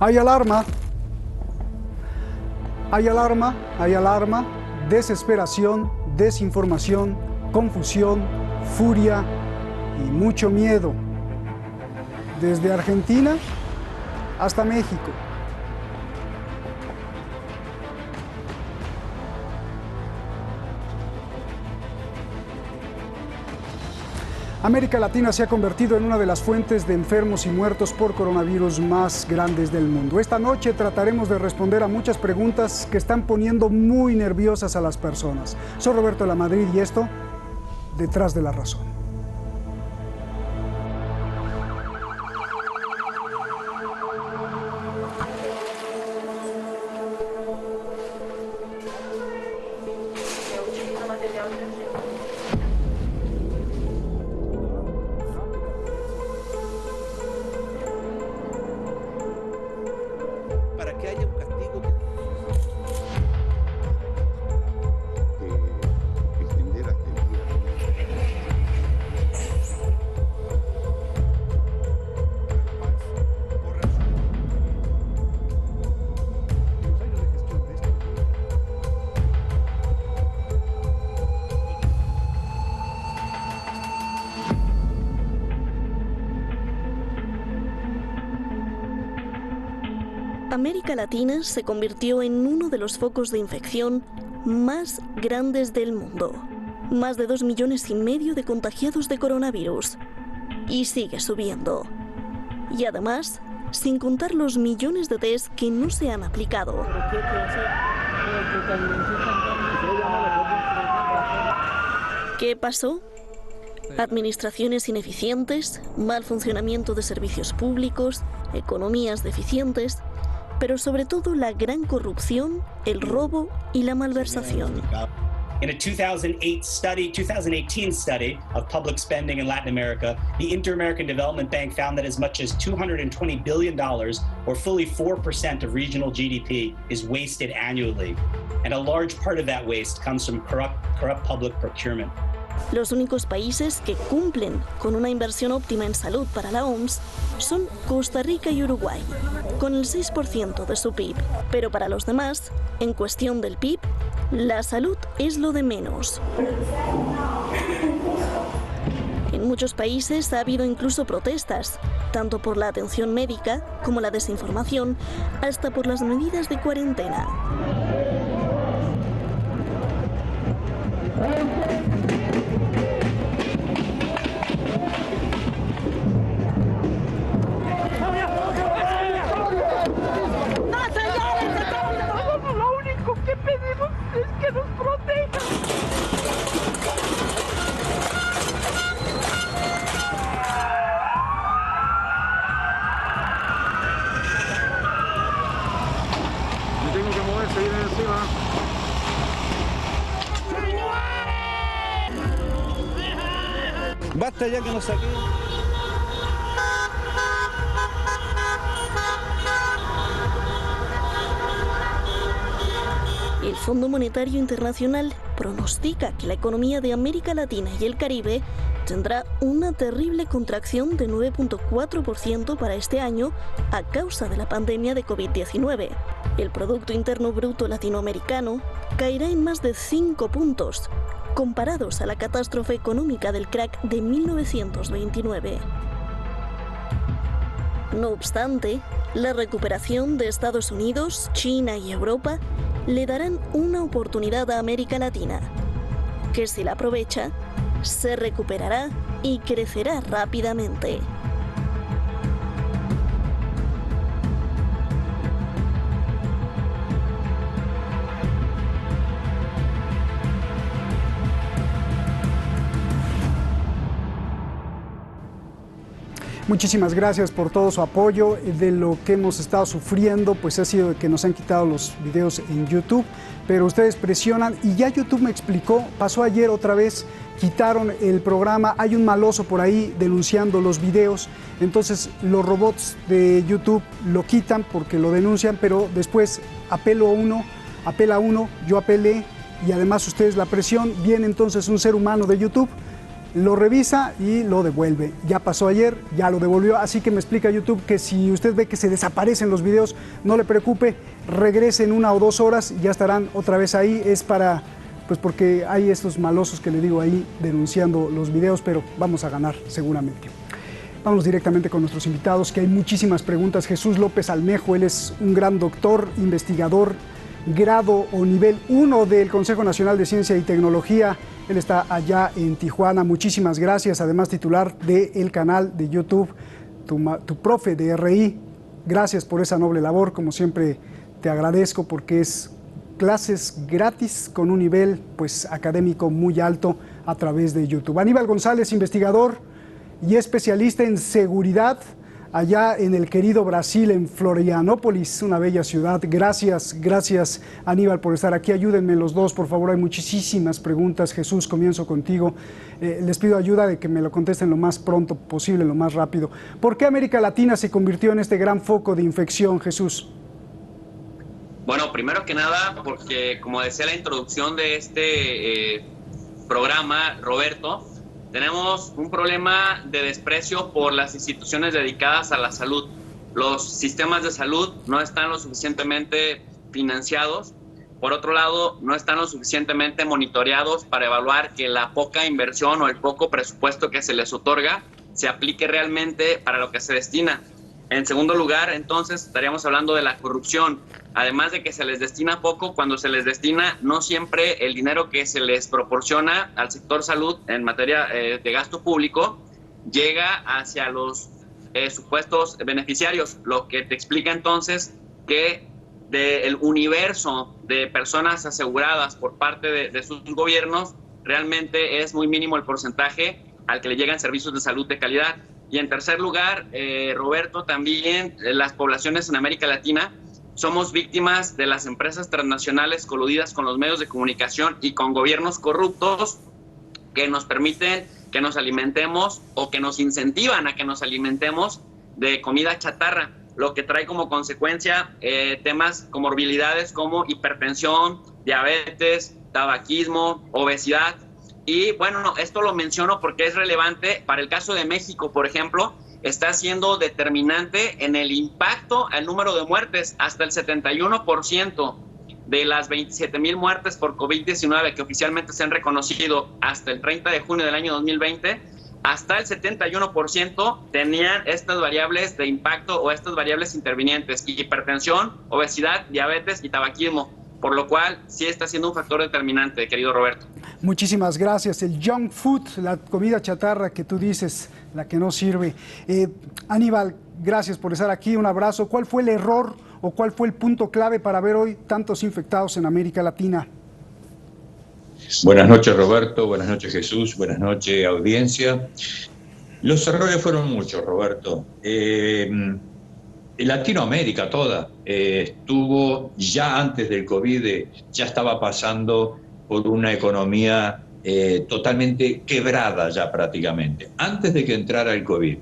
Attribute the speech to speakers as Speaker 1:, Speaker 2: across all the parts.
Speaker 1: Hay alarma. Hay alarma, hay alarma, desesperación, desinformación, confusión, furia y mucho miedo. Desde Argentina hasta México. América Latina se ha convertido en una de las fuentes de enfermos y muertos por coronavirus más grandes del mundo. Esta noche trataremos de responder a muchas preguntas que están poniendo muy nerviosas a las personas. Soy Roberto de la Madrid y esto, Detrás de la Razón.
Speaker 2: América Latina se convirtió en uno de los focos de infección más grandes del mundo. Más de 2,5 millones de contagiados de coronavirus. Y sigue subiendo. Y además, sin contar los millones de test que no se han aplicado. ¿Qué pasó? Administraciones ineficientes, mal funcionamiento de servicios públicos, economías deficientes, pero sobre todo la gran corrupción, el robo y la malversación.
Speaker 3: In a 2018 study of public spending in Latin America, the Inter-American Development Bank found that as much as $220 billion, or fully 4% of regional GDP, is wasted annually. And a large part of that waste comes from corrupt public procurement.
Speaker 2: Los únicos países que cumplen con una inversión óptima en salud para la OMS son Costa Rica y Uruguay, con el 6% de su PIB. Pero para los demás, en cuestión del PIB, la salud es lo de menos. En muchos países ha habido incluso protestas, tanto por la atención médica como la desinformación, hasta por las medidas de cuarentena.
Speaker 4: Basta ya que nos saquen.
Speaker 2: El Fondo Monetario Internacional pronostica que la economía de América Latina y el Caribe tendrá una terrible contracción de 9,4% para este año a causa de la pandemia de COVID-19. El Producto Interno Bruto latinoamericano caerá en más de 5 puntos, comparados a la catástrofe económica del crack de 1929. No obstante, la recuperación de Estados Unidos, China y Europa le darán una oportunidad a América Latina, que si la aprovecha, se recuperará y crecerá rápidamente.
Speaker 1: Muchísimas gracias por todo su apoyo. De lo que hemos estado sufriendo, pues ha sido que nos han quitado los videos en YouTube, pero ustedes presionan y ya YouTube me explicó, pasó ayer otra vez, quitaron el programa, hay un maloso por ahí denunciando los videos, entonces los robots de YouTube lo quitan porque lo denuncian, pero después apela uno, yo apelé y además ustedes la presión, viene entonces un ser humano de YouTube. lo revisa y lo devuelve. Ya pasó ayer, ya lo devolvió, así que me explica YouTube que si usted ve que se desaparecen los videos, no le preocupe, regrese en 1 o 2 horas y ya estarán otra vez ahí. Es para, pues porque hay estos malosos que le digo ahí denunciando los videos, pero vamos a ganar seguramente. Vamos directamente con nuestros invitados, que hay muchísimas preguntas. Jesús López Almejo, él es un gran doctor, investigador, grado o nivel 1 del Consejo Nacional de Ciencia y Tecnología. Él está allá en Tijuana. Muchísimas gracias. Además, titular del canal de YouTube, tu profe de RI. Gracias por esa noble labor. Como siempre, te agradezco porque es clases gratis con un nivel pues académico muy alto a través de YouTube. Aníbal González, investigador y especialista en seguridad allá en el querido Brasil, en Florianópolis, una bella ciudad. Gracias Aníbal por estar aquí. Ayúdenme los dos, por favor, hay muchísimas preguntas. Jesús, comienzo contigo. Les pido ayuda de que me lo contesten lo más pronto posible, lo más rápido. ¿Por qué América Latina se convirtió en este gran foco de infección, Jesús?
Speaker 5: Bueno, primero que nada, porque como decía la introducción de este programa, Roberto, tenemos un problema de desprecio por las instituciones dedicadas a la salud. Los sistemas de salud no están lo suficientemente financiados. Por otro lado, no están lo suficientemente monitoreados para evaluar que la poca inversión o el poco presupuesto que se les otorga se aplique realmente para lo que se destina. En segundo lugar, entonces, estaríamos hablando de la corrupción. Además de que se les destina poco, cuando se les destina, no siempre el dinero que se les proporciona al sector salud en materia de gasto público llega hacia los supuestos beneficiarios, lo que te explica entonces que del universo de personas aseguradas por parte de sus gobiernos, realmente es muy mínimo el porcentaje al que le llegan servicios de salud de calidad. Y en tercer lugar, Roberto, también las poblaciones en América Latina somos víctimas de las empresas transnacionales coludidas con los medios de comunicación y con gobiernos corruptos que nos permiten que nos alimentemos o que nos incentivan a que nos alimentemos de comida chatarra, lo que trae como consecuencia temas, comorbilidades como hipertensión, diabetes, tabaquismo, obesidad. Y bueno, esto lo menciono porque es relevante para el caso de México, por ejemplo, está siendo determinante en el impacto al número de muertes. Hasta el 71% de las 27,000 muertes por COVID-19 que oficialmente se han reconocido hasta el 30 de junio del año 2020, hasta el 71% tenían estas variables de impacto o estas variables intervinientes: hipertensión, obesidad, diabetes y tabaquismo. Por lo cual, sí está siendo un factor determinante, querido Roberto.
Speaker 1: Muchísimas gracias. El junk food, la comida chatarra que tú dices, la que no sirve. Aníbal, gracias por estar aquí. Un abrazo. ¿Cuál fue el error o cuál fue el punto clave para ver hoy tantos infectados en América Latina?
Speaker 6: Buenas noches, Roberto. Buenas noches, Jesús. Buenas noches, audiencia. Los errores fueron muchos, Roberto. Latinoamérica toda estuvo ya antes del COVID, ya estaba pasando por una economía totalmente quebrada ya prácticamente, antes de que entrara el COVID.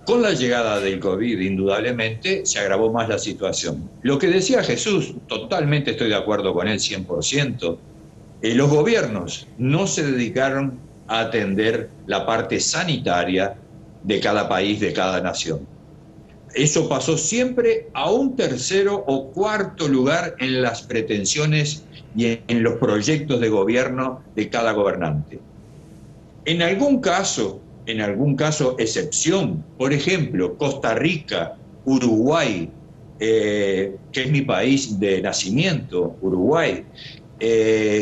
Speaker 6: Con la llegada del COVID, indudablemente, se agravó más la situación. Lo que decía Jesús, totalmente estoy de acuerdo con él, 100%. Los gobiernos no se dedicaron a atender la parte sanitaria de cada país, de cada nación. Eso pasó siempre a un tercero o cuarto lugar en las pretensiones y en los proyectos de gobierno de cada gobernante. En algún caso, excepción, por ejemplo, Costa Rica, Uruguay, que es mi país de nacimiento, Uruguay,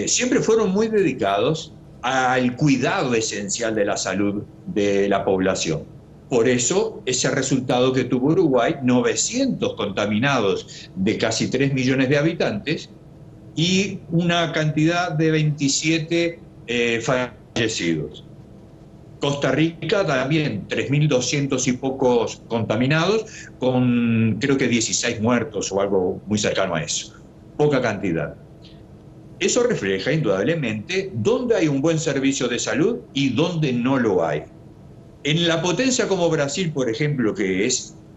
Speaker 6: siempre fueron muy dedicados al cuidado esencial de la salud de la población. Por eso, ese resultado que tuvo Uruguay, 900 contaminados de casi 3 millones de habitantes y una cantidad de 27 fallecidos. Costa Rica también, 3.200 y pocos contaminados, con creo que 16 muertos o algo muy cercano a eso. Poca cantidad. Eso refleja indudablemente dónde hay un buen servicio de salud y dónde no lo hay. En la potencia como Brasil, por ejemplo, que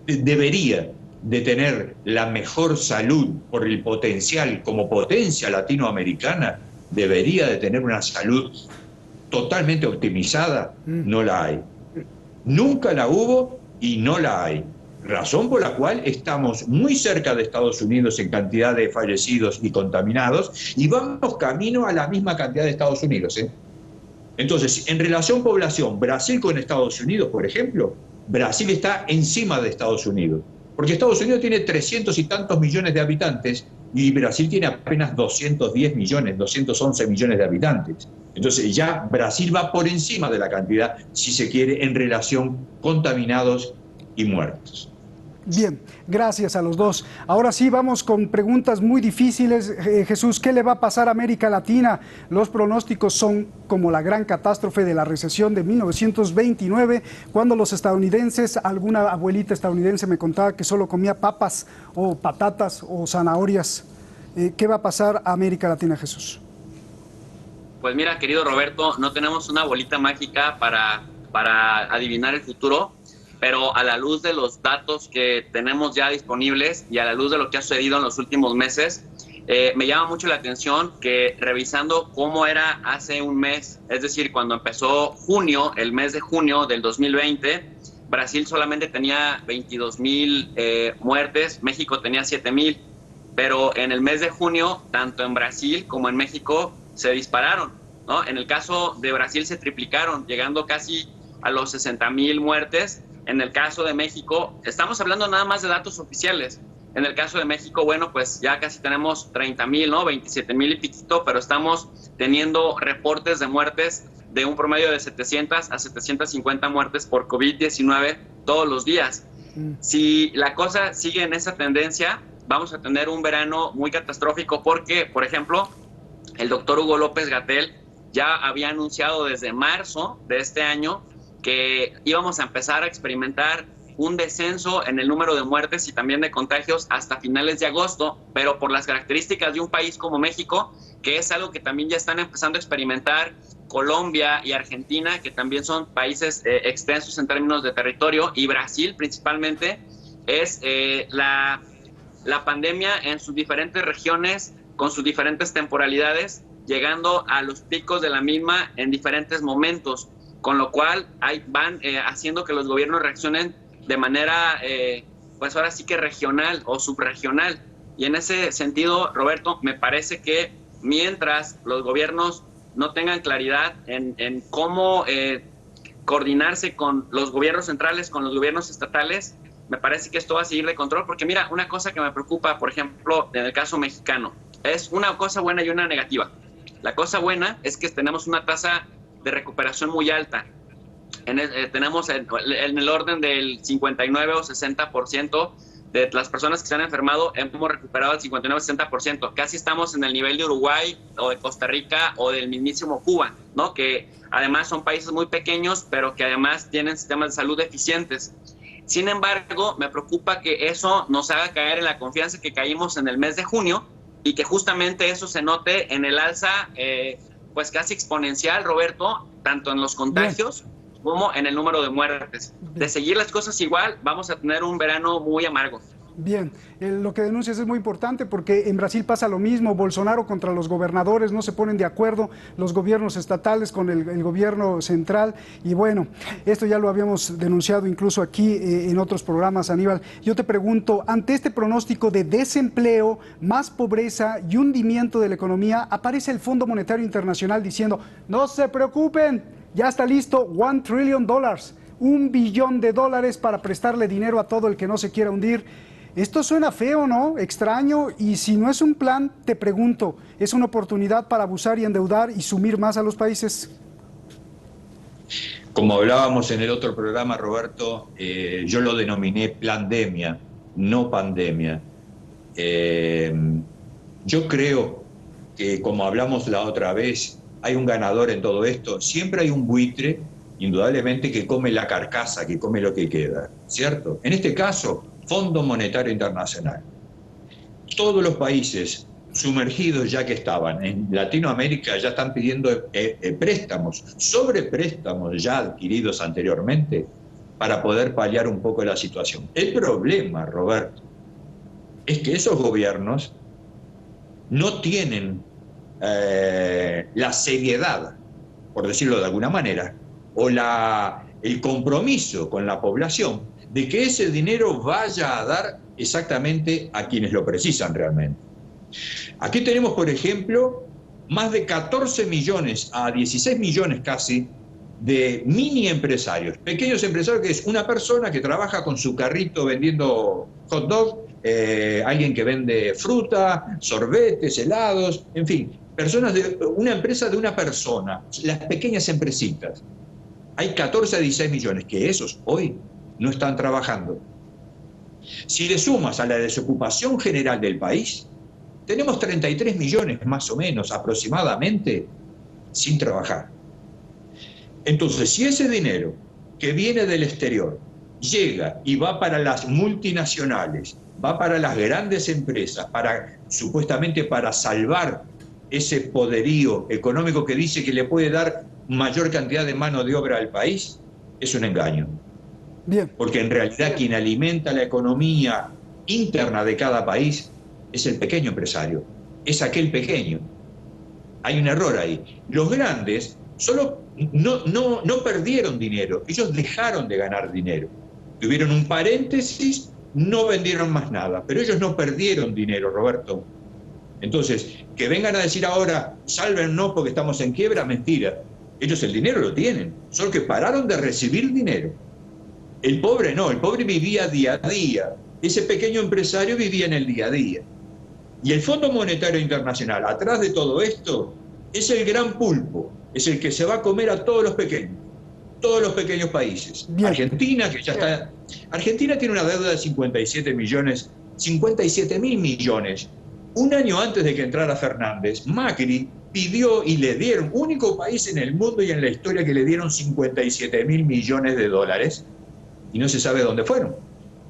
Speaker 6: debería de tener la mejor salud por el potencial como potencia latinoamericana, debería de tener una salud totalmente optimizada, no la hay. Nunca la hubo y no la hay. Razón por la cual estamos muy cerca de Estados Unidos en cantidad de fallecidos y contaminados y vamos camino a la misma cantidad de Estados Unidos, ¿eh? Entonces, en relación población, Brasil con Estados Unidos, por ejemplo, Brasil está encima de Estados Unidos, porque Estados Unidos tiene 300 y tantos millones de habitantes y Brasil tiene apenas 210 millones, 211 millones de habitantes. Entonces ya Brasil va por encima de la cantidad, si se quiere, en relación contaminados y muertos.
Speaker 1: Bien, gracias a los dos. Ahora sí, vamos con preguntas muy difíciles. Jesús, ¿qué le va a pasar a América Latina? Los pronósticos son como la gran catástrofe de la recesión de 1929, cuando los estadounidenses, alguna abuelita estadounidense me contaba que solo comía papas o patatas o zanahorias. ¿Qué va a pasar a América Latina, Jesús?
Speaker 5: Pues mira, querido Roberto, no tenemos una bolita mágica para adivinar el futuro, pero a la luz de los datos que tenemos ya disponibles y a la luz de lo que ha sucedido en los últimos meses, me llama mucho la atención que revisando cómo era hace un mes, es decir, cuando empezó junio, el mes de junio del 2020, Brasil solamente tenía 22,000 muertes, México tenía 7,000, pero en el mes de junio, tanto en Brasil como en México, se dispararon, ¿no? En el caso de Brasil se triplicaron, llegando casi a los 60,000 muertes. En el caso de México, estamos hablando nada más de datos oficiales. En el caso de México, bueno, pues ya casi tenemos 30,000, ¿no? 27,000 y piquito, pero estamos teniendo reportes de muertes de un promedio de 700 a 750 muertes por COVID-19 todos los días. Si la cosa sigue en esa tendencia, vamos a tener un verano muy catastrófico porque, por ejemplo, el doctor Hugo López-Gatell ya había anunciado desde marzo de este año que íbamos a empezar a experimentar un descenso en el número de muertes y también de contagios hasta finales de agosto, pero por las características de un país como México, que es algo que también ya están empezando a experimentar Colombia y Argentina, que también son países extensos en términos de territorio, y Brasil principalmente, es la pandemia en sus diferentes regiones, con sus diferentes temporalidades, llegando a los picos de la misma en diferentes momentos, con lo cual van haciendo que los gobiernos reaccionen de manera, pues ahora sí que regional o subregional. Y en ese sentido, Roberto, me parece que mientras los gobiernos no tengan claridad en cómo coordinarse con los gobiernos centrales, con los gobiernos estatales, me parece que esto va a seguir de control. Porque mira, una cosa que me preocupa, por ejemplo, en el caso mexicano, es una cosa buena y una negativa. La cosa buena es que tenemos una tasa de recuperación muy alta. Tenemos en el orden del 59 o 60% de las personas que se han enfermado, hemos recuperado el 59-60%. Casi estamos en el nivel de Uruguay o de Costa Rica o del mismísimo Cuba, ¿no? Que además son países muy pequeños, pero que además tienen sistemas de salud eficientes. Sin embargo, me preocupa que eso nos haga caer en la confianza que caímos en el mes de junio y que justamente eso se note en el alza pues casi exponencial, Roberto, tanto en los contagios como en el número de muertes. De seguir las cosas igual, vamos a tener un verano muy amargo.
Speaker 1: Bien, lo que denuncias es muy importante porque en Brasil pasa lo mismo. Bolsonaro contra los gobernadores, no se ponen de acuerdo los gobiernos estatales con el gobierno central. Y bueno, esto ya lo habíamos denunciado incluso aquí en otros programas, Aníbal. Yo te pregunto, ante este pronóstico de desempleo, más pobreza y hundimiento de la economía, aparece el Fondo Monetario Internacional diciendo, no se preocupen, ya está listo $1 trillion, $1 billón para prestarle dinero a todo el que no se quiera hundir. Esto suena feo, ¿no? Extraño, y si no es un plan, te pregunto, ¿es una oportunidad para abusar y endeudar y sumir más a los países?
Speaker 6: Como hablábamos en el otro programa, Roberto, yo lo denominé plandemia, no pandemia. Yo creo que, como hablamos la otra vez, hay un ganador en todo esto. Siempre hay un buitre, indudablemente, que come la carcasa, que come lo que queda, ¿cierto? En este caso, Fondo Monetario Internacional. Todos los países sumergidos ya que estaban en Latinoamérica ya están pidiendo préstamos, sobrepréstamos ya adquiridos anteriormente para poder paliar un poco la situación. El problema, Roberto, es que esos gobiernos no tienen la seriedad, por decirlo de alguna manera, o el compromiso con la población de que ese dinero vaya a dar exactamente a quienes lo precisan realmente. Aquí tenemos, por ejemplo, más de 14 millones a 16 millones casi de mini empresarios, pequeños empresarios, que es una persona que trabaja con su carrito vendiendo hot dog, alguien que vende fruta, sorbetes, helados, en fin, una empresa de una persona, las pequeñas empresitas. Hay 14 a 16 millones, que esos hoy no están trabajando. Si le sumas a la desocupación general del país, tenemos 33 millones más o menos aproximadamente sin trabajar. Entonces, si ese dinero que viene del exterior llega y va para las multinacionales, va para las grandes empresas, supuestamente para salvar ese poderío económico que dice que le puede dar mayor cantidad de mano de obra al país, es un engaño.
Speaker 1: Bien.
Speaker 6: Porque en realidad quien alimenta la economía interna de cada país es el pequeño empresario, es aquel pequeño. Hay un error ahí. Los grandes solo no perdieron dinero, ellos dejaron de ganar dinero. Tuvieron un paréntesis, no vendieron más nada, pero ellos no perdieron dinero, Roberto. Entonces, que vengan a decir ahora, sálvennos porque estamos en quiebra, mentira. Ellos el dinero lo tienen, solo que pararon de recibir dinero. El pobre no, el pobre vivía día a día. Ese pequeño empresario vivía en el día a día. Y el Fondo Monetario Internacional, atrás de todo esto, es el gran pulpo, es el que se va a comer a todos los pequeños países.
Speaker 1: Bien.
Speaker 6: Argentina, que ya está... Argentina tiene una deuda de 57 mil millones. Un año antes de que entrara Fernández, Macri pidió y le dieron, único país en el mundo y en la historia que le dieron 57 mil millones de dólares, y no se sabe dónde fueron.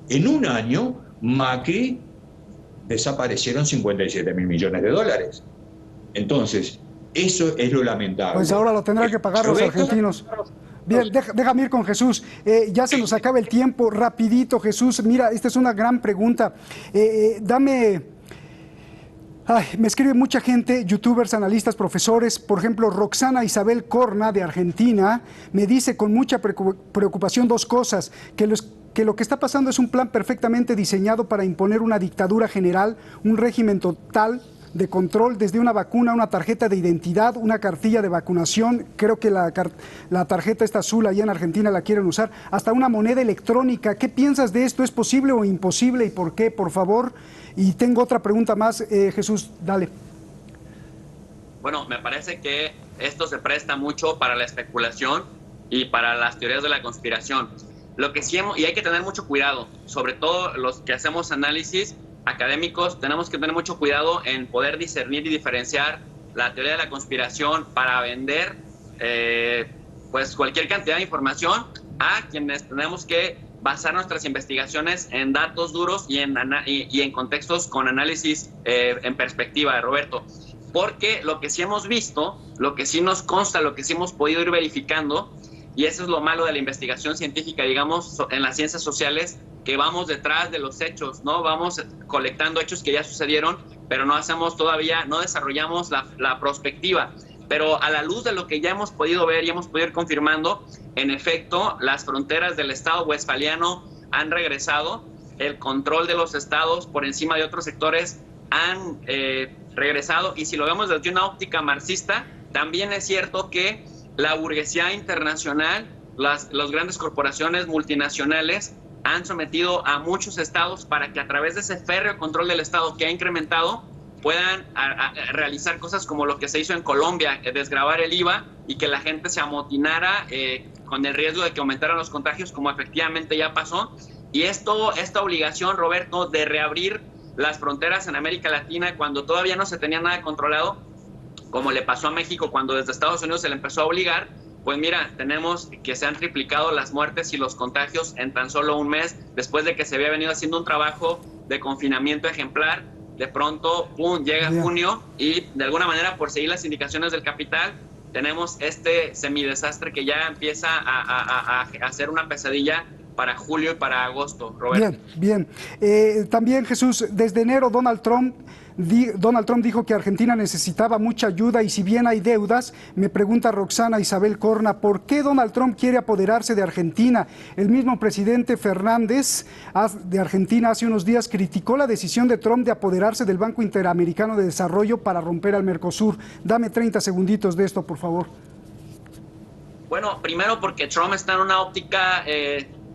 Speaker 6: En un año, Macri desaparecieron 57 mil millones de dólares. Entonces, eso es lo lamentable.
Speaker 1: Pues ahora lo tendrán que pagar los argentinos. Bien, déjame ir con Jesús. Ya se nos acaba el tiempo. Rapidito, Jesús. Mira, esta es una gran pregunta. Me escribe mucha gente, youtubers, analistas, profesores. Por ejemplo, Roxana Isabel Corna, de Argentina, me dice con mucha preocupación dos cosas. Que lo que está pasando es un plan perfectamente diseñado para imponer una dictadura general, un régimen total de control, desde una vacuna, una tarjeta de identidad, una cartilla de vacunación, creo que la tarjeta está azul, allá en Argentina la quieren usar, hasta una moneda electrónica. ¿Qué piensas de esto? ¿Es posible o imposible y por qué, por favor? Y tengo otra pregunta más, Jesús, dale.
Speaker 5: Bueno, me parece que esto se presta mucho para la especulación y para las teorías de la conspiración. Lo que sí y hay que tener mucho cuidado, sobre todo los que hacemos análisis académicos, tenemos que tener mucho cuidado en poder discernir y diferenciar la teoría de la conspiración para vender pues cualquier cantidad de información a quienes tenemos que basar nuestras investigaciones en datos duros y en contextos con análisis en perspectiva, Roberto. Porque lo que sí hemos visto, lo que sí nos consta, lo que sí hemos podido ir verificando, y eso es lo malo de la investigación científica, digamos, en las ciencias sociales, que vamos detrás de los hechos, ¿no? Vamos colectando hechos que ya sucedieron, pero no desarrollamos la prospectiva. Pero a la luz de lo que ya hemos podido ver y hemos podido ir confirmando, en efecto, las fronteras del Estado westfaliano han regresado, el control de los estados por encima de otros sectores han regresado, y si lo vemos desde una óptica marxista, también es cierto que la burguesía internacional, las grandes corporaciones multinacionales han sometido a muchos estados para que a través de ese férreo control del Estado que ha incrementado puedan realizar cosas como lo que se hizo en Colombia, desgravar el IVA y que la gente se amotinara con el riesgo de que aumentaran los contagios, como efectivamente ya pasó. Y esta obligación, Roberto, de reabrir las fronteras en América Latina cuando todavía no se tenía nada controlado, como le pasó a México cuando desde Estados Unidos se le empezó a obligar, pues mira, tenemos que se han triplicado las muertes y los contagios en tan solo un mes, después de que se había venido haciendo un trabajo de confinamiento ejemplar. De pronto, ¡pum!, llega junio y de alguna manera, por seguir las indicaciones del capital, tenemos este semidesastre que ya empieza a hacer una pesadilla para julio y para agosto, Roberto.
Speaker 1: Bien, bien. También, Jesús, desde enero Donald Trump dijo que Argentina necesitaba mucha ayuda y si bien hay deudas, me pregunta Roxana Isabel Corna, ¿por qué Donald Trump quiere apoderarse de Argentina? El mismo presidente Fernández de Argentina hace unos días criticó la decisión de Trump de apoderarse del Banco Interamericano de Desarrollo para romper al Mercosur. Dame 30 segunditos de esto, por favor.
Speaker 5: Bueno, primero porque Trump está en una óptica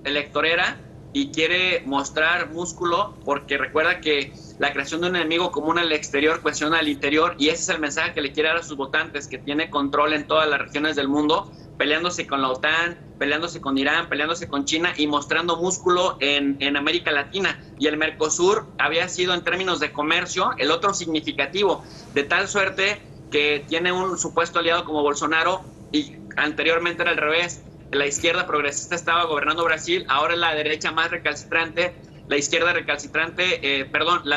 Speaker 5: electorera y quiere mostrar músculo, porque recuerda que la creación de un enemigo común al exterior cuestiona al interior, y ese es el mensaje que le quiere dar a sus votantes, que tiene control en todas las regiones del mundo, peleándose con la OTAN, peleándose con Irán, peleándose con China y mostrando músculo en América Latina. Y el Mercosur había sido, en términos de comercio, el otro significativo, de tal suerte que tiene un supuesto aliado como Bolsonaro, y anteriormente era al revés. La izquierda progresista estaba gobernando Brasil, ahora la derecha más recalcitrante, la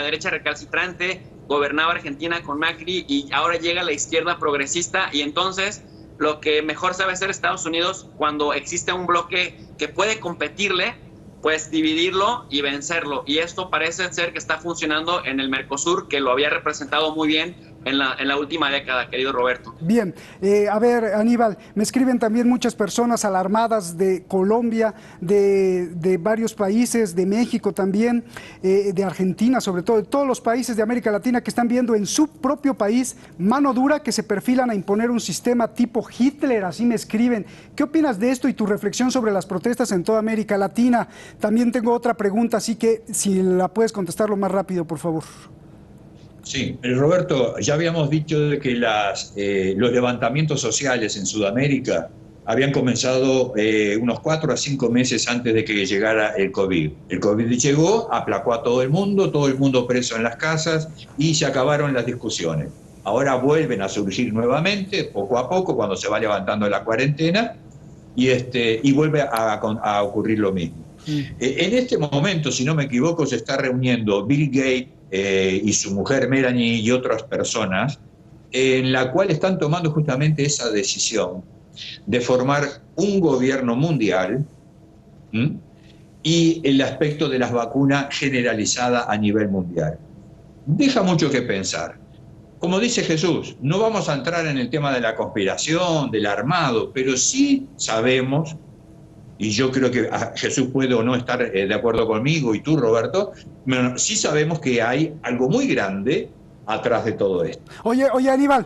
Speaker 5: derecha recalcitrante gobernaba Argentina con Macri, y ahora llega la izquierda progresista, y entonces lo que mejor sabe hacer Estados Unidos cuando existe un bloque que puede competirle, pues dividirlo y vencerlo, y esto parece ser que está funcionando en el Mercosur, que lo había representado muy bien en la última década, querido Roberto.
Speaker 1: Bien, a ver, Aníbal, me escriben también muchas personas alarmadas de Colombia, de varios países, de México también, de Argentina sobre todo, de todos los países de América Latina que están viendo en su propio país mano dura, que se perfilan a imponer un sistema tipo Hitler, así me escriben. ¿Qué opinas de esto y tu reflexión sobre las protestas en toda América Latina? También tengo otra pregunta, así que si la puedes contestar lo más rápido, por favor.
Speaker 6: Sí, Roberto, ya habíamos dicho de que los levantamientos sociales en Sudamérica habían comenzado unos 4 a 5 meses antes de que llegara el COVID. El COVID llegó, aplacó a todo el mundo preso en las casas, y se acabaron las discusiones. Ahora vuelven a surgir nuevamente, poco a poco, cuando se va levantando la cuarentena, y vuelve a ocurrir lo mismo. En este momento, si no me equivoco, se está reuniendo Bill Gates y su mujer Melanie y otras personas, en la cual están tomando justamente esa decisión de formar un gobierno mundial y el aspecto de las vacunas generalizada a nivel mundial. Deja mucho que pensar. Como dice Jesús, no vamos a entrar en el tema de la conspiración, del armado, pero sí sabemos, y yo creo que Jesús puede o no estar de acuerdo conmigo, y tú, Roberto, sí sabemos que hay algo muy grande atrás de todo esto.
Speaker 1: Oye, Aníbal,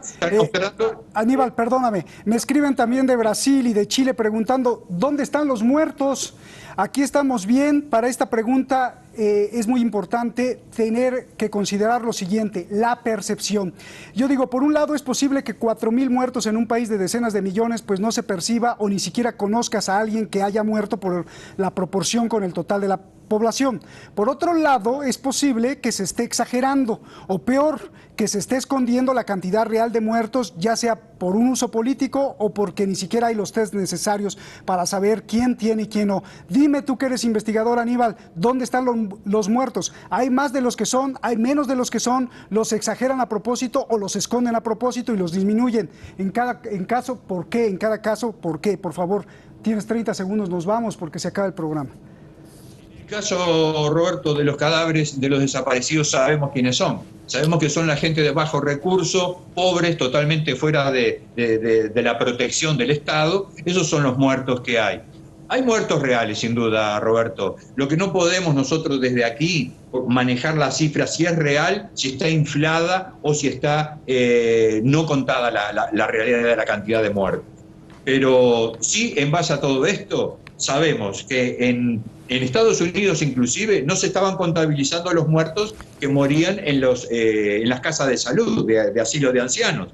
Speaker 1: Aníbal, perdóname, me escriben también de Brasil y de Chile preguntando, ¿dónde están los muertos? Aquí estamos bien. Para esta pregunta es muy importante tener que considerar lo siguiente, la percepción. Yo digo, por un lado es posible que 4,000 muertos en un país de decenas de millones pues no se perciba o ni siquiera conozcas a alguien que haya muerto por la proporción con el total de la población. Por otro lado, es posible que se esté exagerando o peor, que se esté escondiendo la cantidad real de muertos, ya sea por un uso político o porque ni siquiera hay los test necesarios para saber quién tiene y quién no. Dime tú que eres investigador, Aníbal, ¿dónde están los muertos? ¿Hay más de los que son? ¿Hay menos de los que son? ¿Los exageran a propósito o los esconden a propósito y los disminuyen? En cada caso, ¿por qué? En cada caso, ¿por qué? Por favor, tienes 30 segundos, nos vamos porque se acaba el programa.
Speaker 6: En el caso, Roberto, de los cadáveres de los desaparecidos sabemos quiénes son. Sabemos que son la gente de bajo recurso, pobres, totalmente fuera de la protección del Estado. Esos son los muertos que hay. Hay muertos reales, sin duda, Roberto. Lo que no podemos nosotros desde aquí manejar la cifra, si es real, si está inflada o si está no contada la realidad de la cantidad de muertos. Pero sí, en base a todo esto, sabemos que en Estados Unidos inclusive no se estaban contabilizando los muertos que morían en las casas de salud, de asilo de ancianos.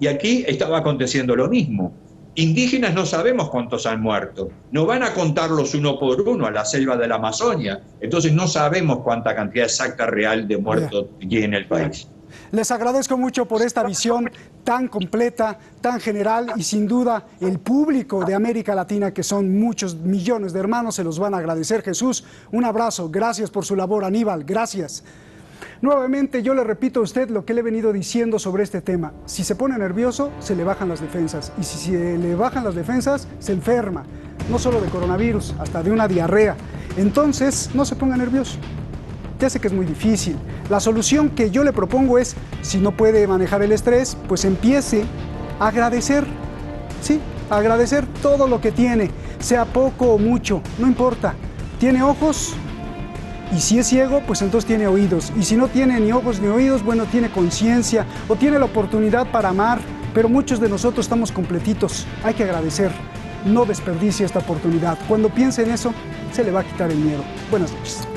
Speaker 6: Y aquí estaba aconteciendo lo mismo. Indígenas no sabemos cuántos han muerto. No van a contarlos uno por uno a la selva de la Amazonia. Entonces no sabemos cuánta cantidad exacta real de muertos hay en el país.
Speaker 1: Les agradezco mucho por esta visión tan completa, tan general, y sin duda el público de América Latina, que son muchos millones de hermanos, se los van a agradecer. Jesús, un abrazo, gracias por su labor. Aníbal, gracias. Nuevamente yo le repito a usted lo que le he venido diciendo sobre este tema. Si se pone nervioso, se le bajan las defensas, y si se le bajan las defensas, se enferma. no solo de coronavirus, hasta de una diarrea. Entonces, no se ponga nervioso. Ya sé que es muy difícil. La solución que yo le propongo es, si no puede manejar el estrés, pues empiece a agradecer, ¿sí? A agradecer todo lo que tiene, sea poco o mucho, no importa. Tiene ojos, y si es ciego, pues entonces tiene oídos. Y si no tiene ni ojos ni oídos, bueno, tiene conciencia o tiene la oportunidad para amar. Pero muchos de nosotros estamos completitos. Hay que agradecer. No desperdicie esta oportunidad. Cuando piense en eso, se le va a quitar el miedo. Buenas noches.